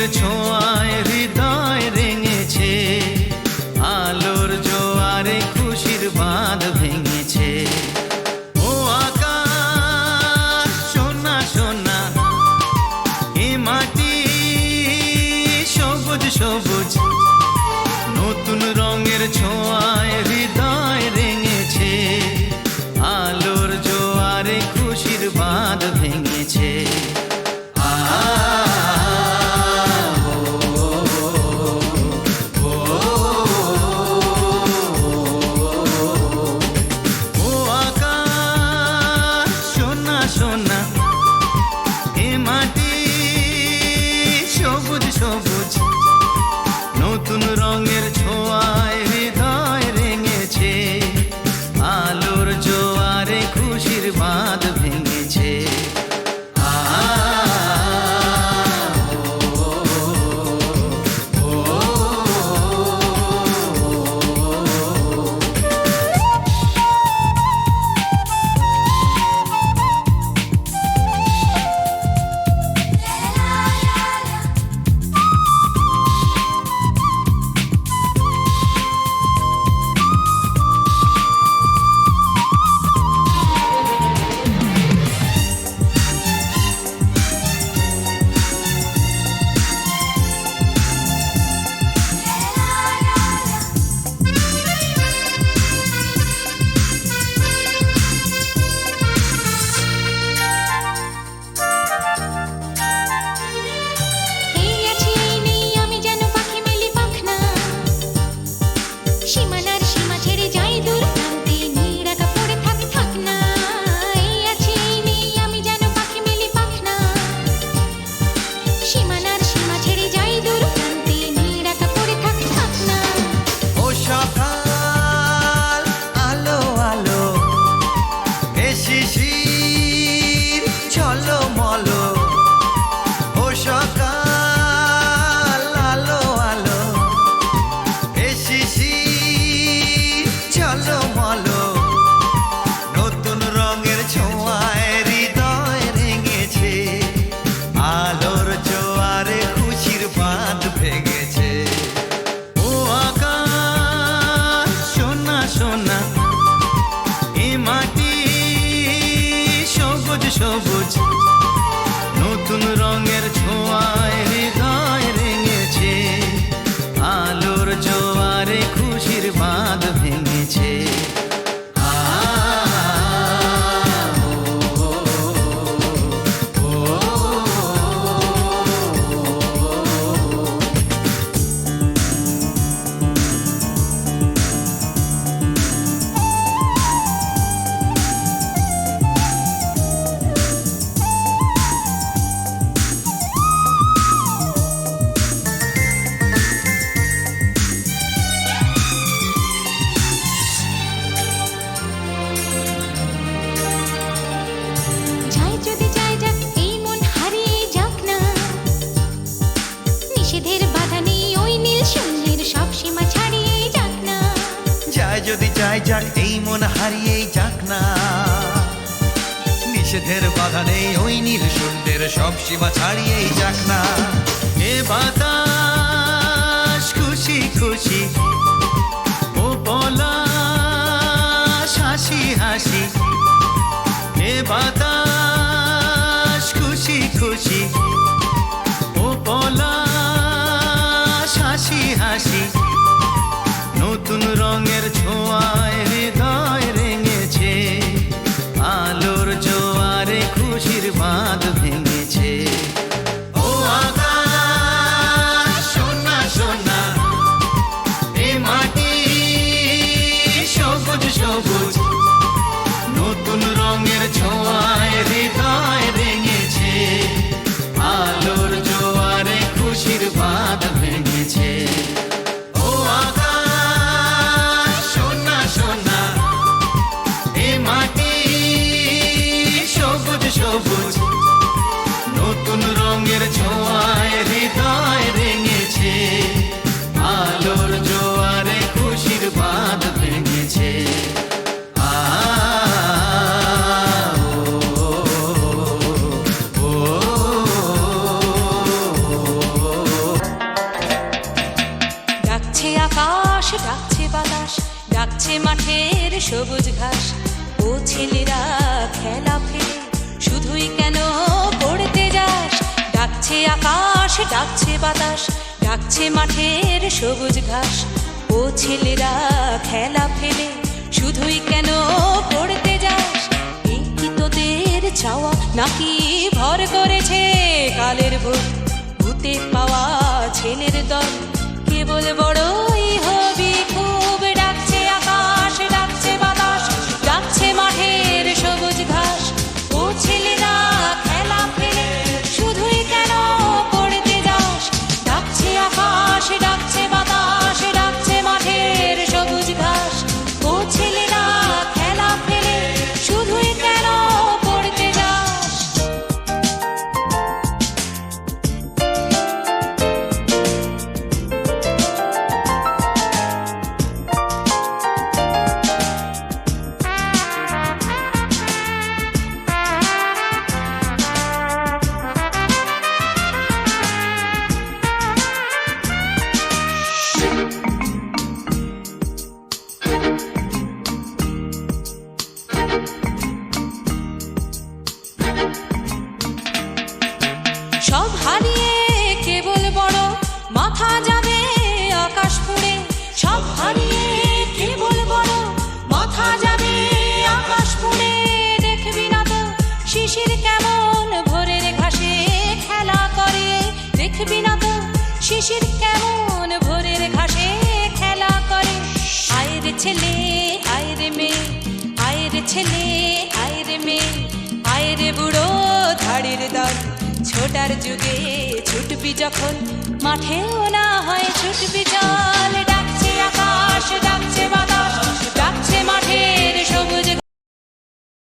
রঙের ছোঁয়ায় হৃদয় রেঙেছে, আলোর জোয়ারে খুশির বাঁধ ভেঙেছে। ও আকাশ সোনা সোনা, এ মাটি সবুজ সবুজ, নতুন রঙের ছোঁয়ায় হৃদয় রেঙেছে, আলোর জোয়ারে খুশির বাঁধ ভেঙেছে। সোনা এ মাটি সবুজ সবুজ, নতুন রঙের ছোঁয়ায় হৃদয় রেঙেছে, আলোর জোয়ারে খুশির বাঁধ ভেঙেছে। শিশির চলো মলো, ও সকাল আলো আলো, এ শিশির চলো মলো, নতুন রঙের ছোঁয়ায় হৃদয় রেঙেছে, আলোর জোয়ারে খুশির বাঁধ ভেঙেছে। ও আকাশ সোনা সোনা, এ মাটি সবুজ সবুজ, নতুন রঙের ছোঁয়ায় হৃদয় রেঙেছে, আলোর জোয়ারে খুশির বাঁধ ভেঙেছে। যদি যাই যাক এই মন হারিয়েই যাক না, নিষেধের বাধা নেই ওই নীল শূন্যের সব সীমা ছাড়িয়েই যাক না। এ বাতাস খুশি খুশি, ও পলাশ হাসি হাসি, এ বাতাস খুশি খুশি, ও পলাশ হাসি হাসি, নতুন রঙের ছোঁয়ায় হৃদয় রেঙেছে, আলোর জোয়ারে খুশির বাঁধ ভেঙেছে। ও আকাশ সোনা সোনা, এ ডাকছে বাতাস, ডাকছে মাঠের সবুজ ঘাস। ও ছেলেরা খেলা ফেলে শুধুই কেন পড়তে যাস? ডাকছে আকাশ, ডাকছে বাতাস, ডাকছে মাঠের সবুজ ঘাস। ও ছেলেরা খেলা ফেলে শুধুই কেন পড়তে যাস? এই কি তোদের চাওয়া নাকি ভর করেছে কালের ভূত? ভূতে পাওয়া ছেলের দল কেবল বড়ই হবি খুব। ডাকছে আকাশ, ডাকছে বাতাস, ডাকছে মাঠের সবুজ ঘাস। ও ছেলেরা খেলা ফেলে শুধুই কেন পড়তে যাস? ডাকছে আকাশ, ডাকছে বাতাস, ডাকছে মাঠের সবুজ ঘাস। ও ছেলেরা খেলা ফেলে শুধুই কেন পড়তে যাস? সব হারিয়ে কেবল বড় মাথা যাবে আকাশ ফুঁড়ে। সব হারিয়ে কেবল বড় মাথা যাবে আকাশ ফুঁড়ে। দেখবি না তো শিশির কেমন ভোরের ঘাসে খেলা করে? দেখবি না তো শিশির কেমন ভোরের ঘাসে খেলা করে? আয় রে ছেলে, আয় রে মেয়ে, আয় রে ছেলে, আয় রে মেয়ে, আয় রে বুড়ো ধাড়ির দল। ছোটার যুগে ছুটবি যখন মাঠেও না হয় ছুটবি চল। ডাকছে আকাশ, ডাকছে বাতাস, ডাকছে মাঠের